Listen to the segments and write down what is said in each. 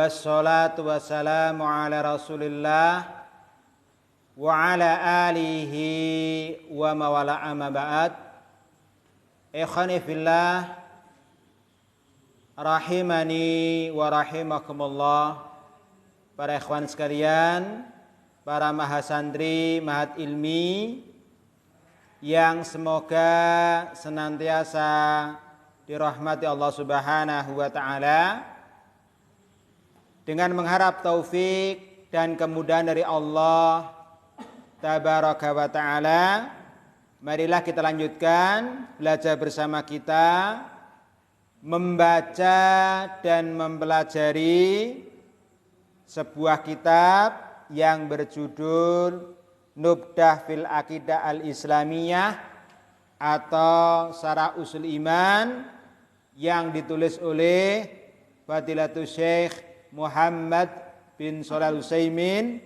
Wassalatu wassalamu ala Rasulillah wa ala alihi wa mawala amma ba'd. Ikhwani fillah rahimani wa rahimakumullah. Para ikhwan sekalian, para mahasantri Mahat Ilmi yang semoga senantiasa dirahmati Allah Subhanahu wa taala, dengan mengharap taufik dan kemudahan dari Allah Tabaraka wa ta'ala, marilah kita lanjutkan belajar bersama kita, membaca dan mempelajari sebuah kitab yang berjudul Nubdah fil Aqidah al-Islamiyah atau Syarah Ushul Iman, yang ditulis oleh Fadilatul Syekh Muhammad bin Shalih Al-Utsaimin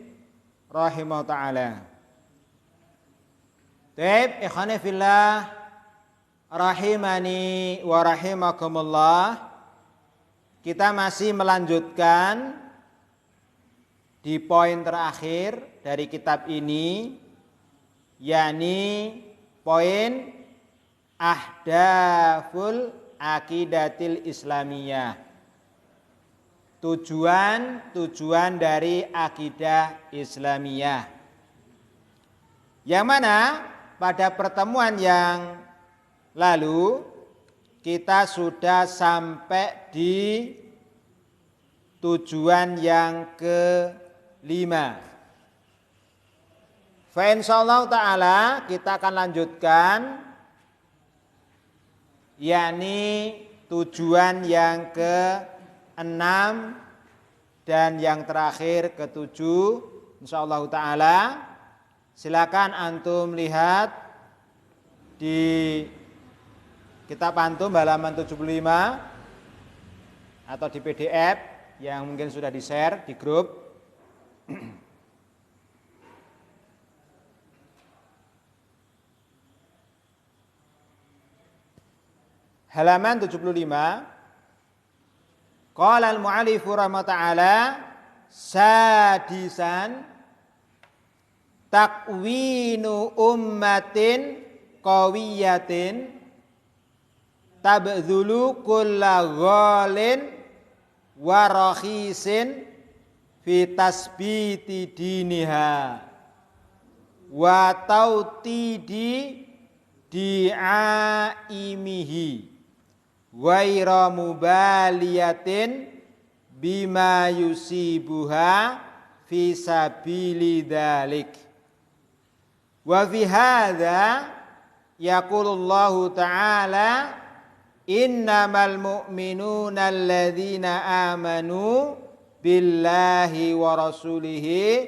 rahimahullah ta'ala. Baik, ikhwani fillah rahimani wa rahimakumullah. Kita masih melanjutkan di poin terakhir dari kitab ini, yakni poin Ahdaful Aqidatil Islamiyah. Tujuan dari akidah Islamiyah, yang mana pada pertemuan yang lalu kita sudah sampai di tujuan yang kelima. Fa insyaallah ta'ala kita akan lanjutkan, yakni tujuan yang ke-6 dan yang terakhir ke-7 insyaallah ta'ala. Silakan antum lihat di kitab antum halaman 75 atau di PDF yang mungkin sudah di-share di grup. Halaman 75. Qala al-mu'allifu rahmata'ala sadisan takwinu ummatin qawiyatin tabdhulu kulla ghalin wa rakhisin fi tasbiti diniha wa tautidi di'aimihi ghaira mubaliyatin bima yusibuha fi sabili dzalik. Wa fi hadza yaqulullahu ta'ala innamal mu'minuna alladzina amanu billahi wa rasulihi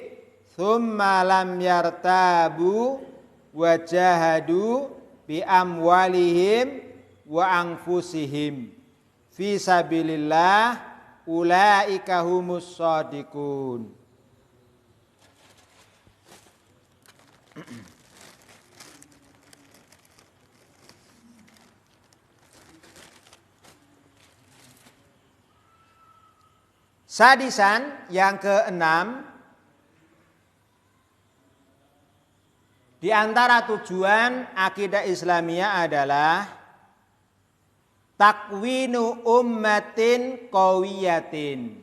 thumma lam yartabu wa jahadu bi amwalihim wa anfusihim fi sabilillah ulaika humus shadiqun. Sadisan yang ke-6, di antara tujuan akidah Islamiyah adalah takwinu ummatin qawiyatin,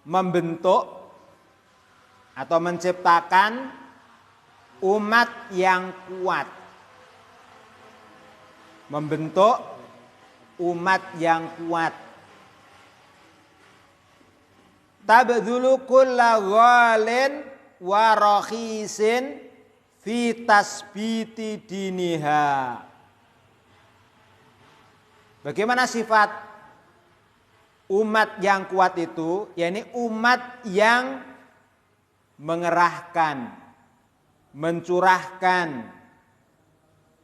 membentuk atau menciptakan umat yang kuat, membentuk umat yang kuat. Tabdhulu kulla ghalin wa rakhisin fi tasbiti diniha. Bagaimana sifat umat yang kuat itu? Yakni umat yang mengerahkan, mencurahkan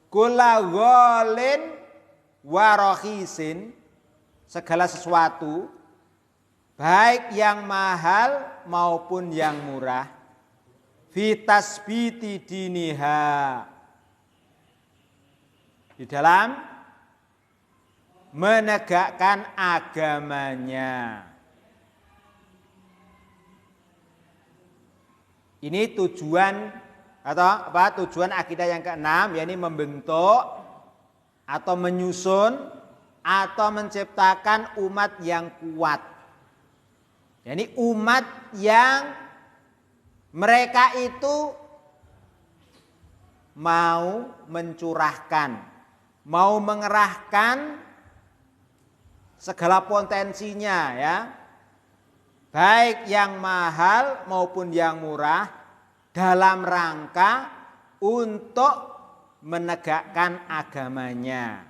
kulla ghalin wa rakhisin, segala sesuatu baik yang mahal maupun yang murah, fi tasbiti diniha, di dalam menegakkan agamanya. Ini tujuan atau tujuan akidah yang keenam, yakni membentuk atau menyusun atau menciptakan umat yang kuat. Yakni umat yang mereka itu mau mencurahkan, mau mengerahkan segala potensinya, ya, baik yang mahal maupun yang murah, dalam rangka untuk menegakkan agamanya,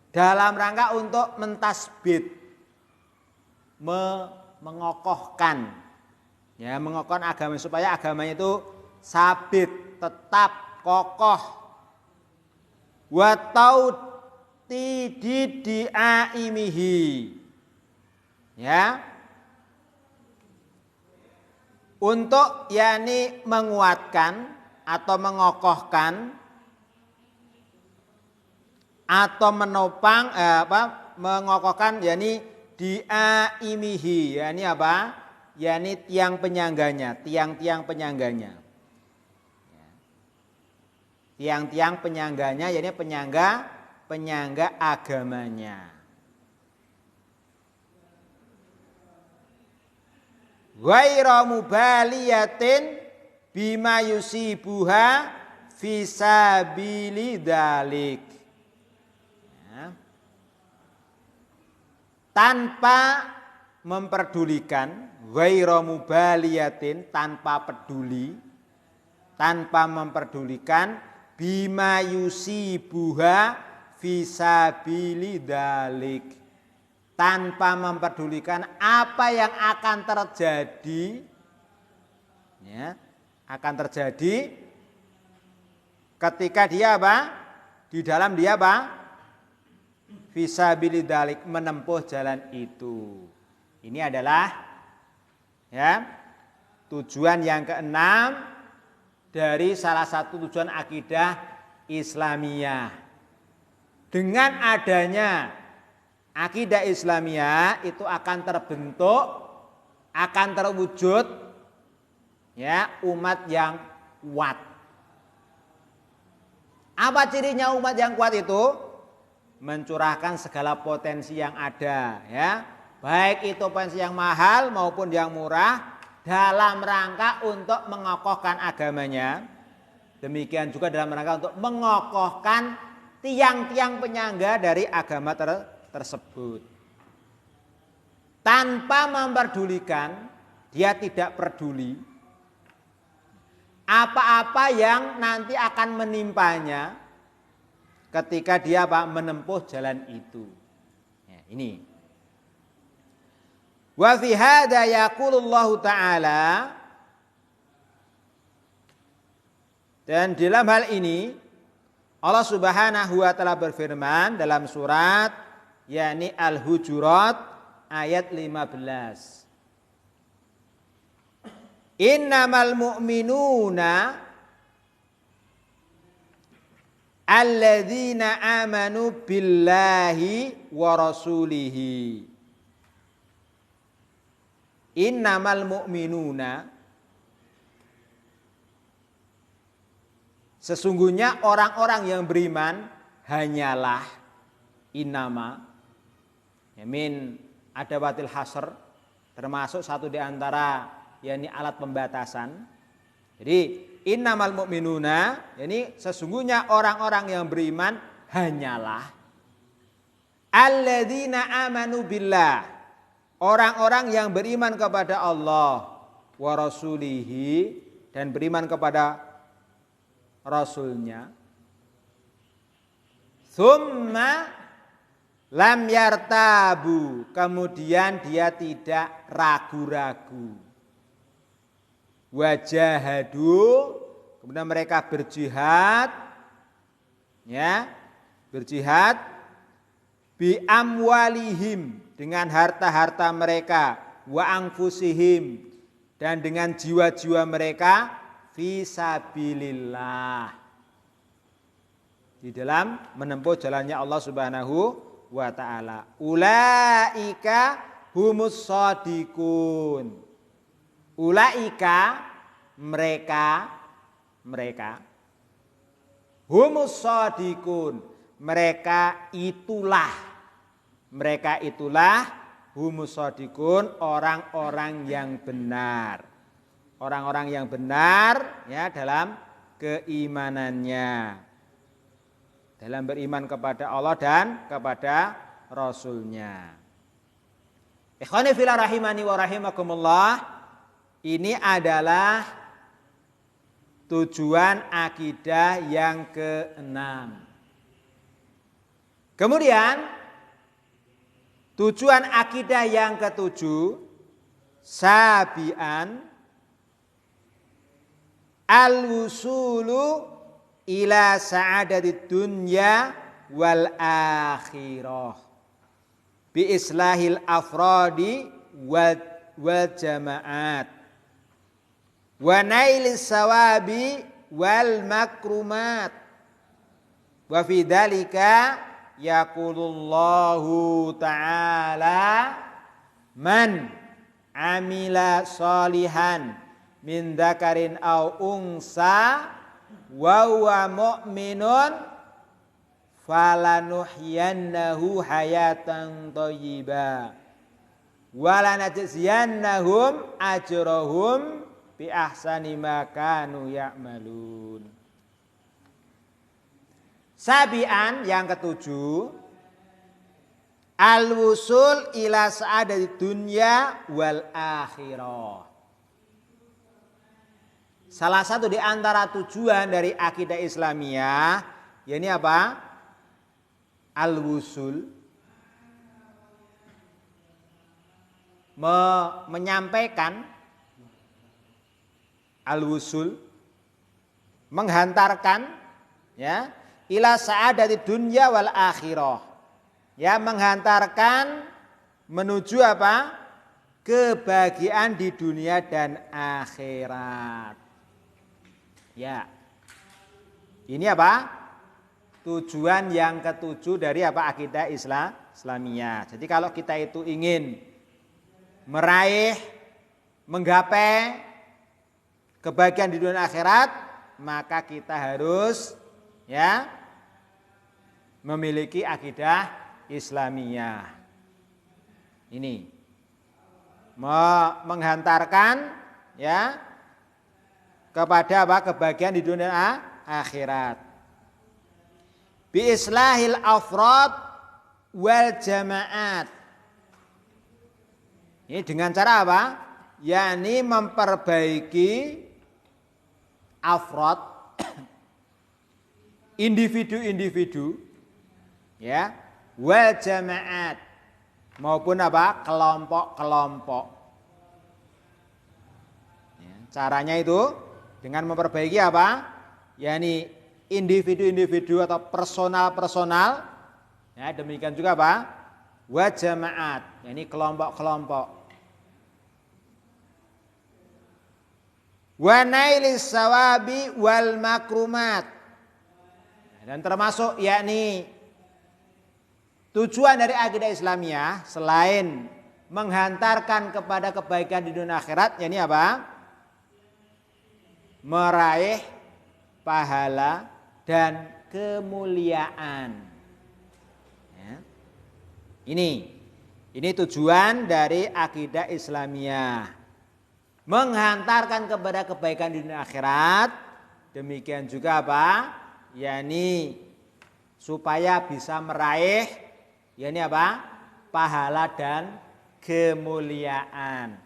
dalam rangka untuk mentasbit, mengokohkan, ya, mengokohkan agama supaya agamanya itu sabit, tetap, kokoh. Wa tautididiaimihi, ya, untuk yakni menguatkan atau mengokohkan atau menopang mengokohkan yakni diaimihi, yakni apa? Yakni tiang penyangganya, tiang-tiang penyangganya. Tiang-tiang penyangganya, yakni penyangga agamanya. Ghaira mubaliyatin bima yusibuha fisabili dzalik, ya. Tanpa memperdulikan, ghaira mubaliyatin, tanpa peduli, tanpa memperdulikan, bima yusibuha fisabili dzalik, tanpa memperdulikan apa yang akan terjadi, ya, akan terjadi ketika dia apa? Di dalam dia apa? Fisabilidzalik, menempuh jalan itu. Ini adalah, ya, tujuan yang keenam dari salah satu tujuan akidah Islamiyah. Dengan adanya akidah Islamiyah itu akan terbentuk, akan terwujud, ya, umat yang kuat. Apa cirinya umat yang kuat itu? Mencurahkan segala potensi yang ada, ya, baik itu potensi yang mahal maupun yang murah, dalam rangka untuk mengokohkan agamanya. Demikian juga dalam rangka untuk mengokohkan tiang-tiang penyangga dari agama tersebut. Tanpa memperdulikan, dia tidak peduli apa-apa yang nanti akan menimpanya ketika dia menempuh jalan itu. Ya, ini. Wa fi hadza yaqulullahu ta'ala, dan dalam hal ini Allah Subhanahu wa taala berfirman dalam surat yakni Al-Hujurat ayat 15. Innamal mu'minuna alladzina amanu billahi wa rasulihi. Innamal mu'minuna, sesungguhnya orang-orang yang beriman hanyalah, innama, min adawatil hasr, termasuk satu di antara yakni alat pembatasan. Jadi innamal mu'minuna, yakni sesungguhnya orang-orang yang beriman hanyalah alladzina amanu billah, orang-orang yang beriman kepada Allah wa rasulihi, dan beriman kepada Rasulnya. Tsumma lam yartabu, kemudian dia tidak ragu-ragu. Wajahadu, kemudian mereka berjihad, ya, berjihad bi amwalihim, dengan harta-harta mereka, wa anfusihim, dan dengan jiwa-jiwa mereka, fisabilillah, di dalam menempuh jalannya Allah Subhanahu wa ta'ala. Ulaika humus shadiqun. Ulaika mereka humus shadiqun, mereka itulah humus shadiqun, orang-orang yang benar. Orang-orang yang benar ya dalam keimanannya, dalam beriman kepada Allah dan kepada Rasulnya. Ikhwani fillah rahimani wa rahimakumullah, ini adalah tujuan akidah yang keenam. Kemudian tujuan akidah yang ketujuh, sabian al-wusulu ila sa'adatid dunya wal akhirah bi islahil afradi wal jama'at wa nailis sawabi wal makrumat wa fi dzalika yaqulullahu ta'ala man amila sholihan min dzakarin aw unsa wa huwa mu'minun falanuhyiyannahu hayatan thayyibah wa lanajziyannahum ajrahum bi ahsani ma kanu ya'malun. Sabian yang ketujuh, al-wusul ila sa'adatid dunya wal akhirah. Salah satu di antara tujuan dari akidah Islamiyah, yakni apa? Al-wusul, menyampaikan, al-wusul menghantarkan ya ila sa'adatid dunya wal akhirah. Ya, menghantarkan menuju apa? Kebahagiaan di dunia dan akhirat. Ya. Ini apa? Tujuan yang ketujuh dari apa? Akidah Islamiyah. Jadi kalau kita itu ingin meraih, menggapai kebahagiaan di dunia akhirat, maka kita harus ya memiliki akidah Islamiyah. Ini menghantarkan ya kepada apa? Kebahagiaan di dunia akhirat. Bi islahil afrad wal jama'at. Ini dengan cara apa? yakni memperbaiki afrod, individu-individu, ya, wal jamaat, maupun apa, kelompok-kelompok. Ya, caranya itu dengan memperbaiki apa, yakni individu-individu atau personal-personal, ya, demikian juga apa, wa jamaat, yakni kelompok-kelompok. Wa nailis sawabi wal makrumat, dan termasuk yakni tujuan dari akidah Islamiyah selain menghantarkan kepada kebaikan di dunia akhirat, yakni apa? Meraih pahala dan kemuliaan. Ya. Ini tujuan dari akidah Islamiyah. Menghantarkan kepada kebaikan di dunia akhirat, demikian juga apa? yakni supaya bisa meraih yakni apa? Pahala dan kemuliaan.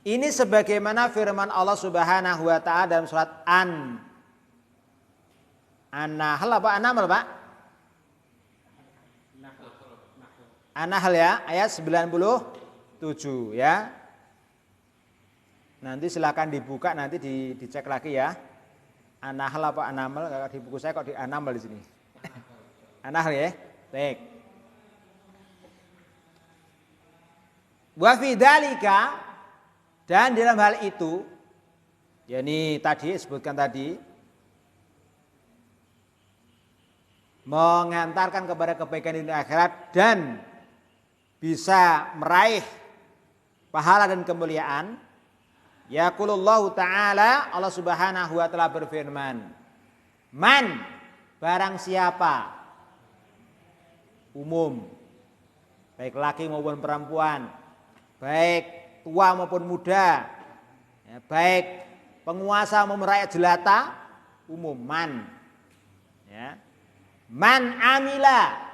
Ini sebagaimana firman Allah Subhanahu wa taala dalam surat An-Nahl apa An-Naml, Pak? An-Nahl ya, ayat 97 ya. Nanti silakan dibuka, nanti dicek lagi ya. An-Nahl apa An-Naml? Kalau di buku saya kok di An-Naml di sini. An-Nahl ya. Baik. Wa fi dzalika, dan dalam hal itu, yakni tadi sebutkan tadi, mengantarkan kepada kebaikan di dunia akhirat dan bisa meraih pahala dan kemuliaan. Yaqulullahu ta'ala, Allah Subhanahu wa ta'ala berfirman, man, barang siapa, umum, baik laki maupun perempuan, baik tua maupun muda, ya, baik penguasa maupun rakyat jelata, umum, man, ya. Man amila,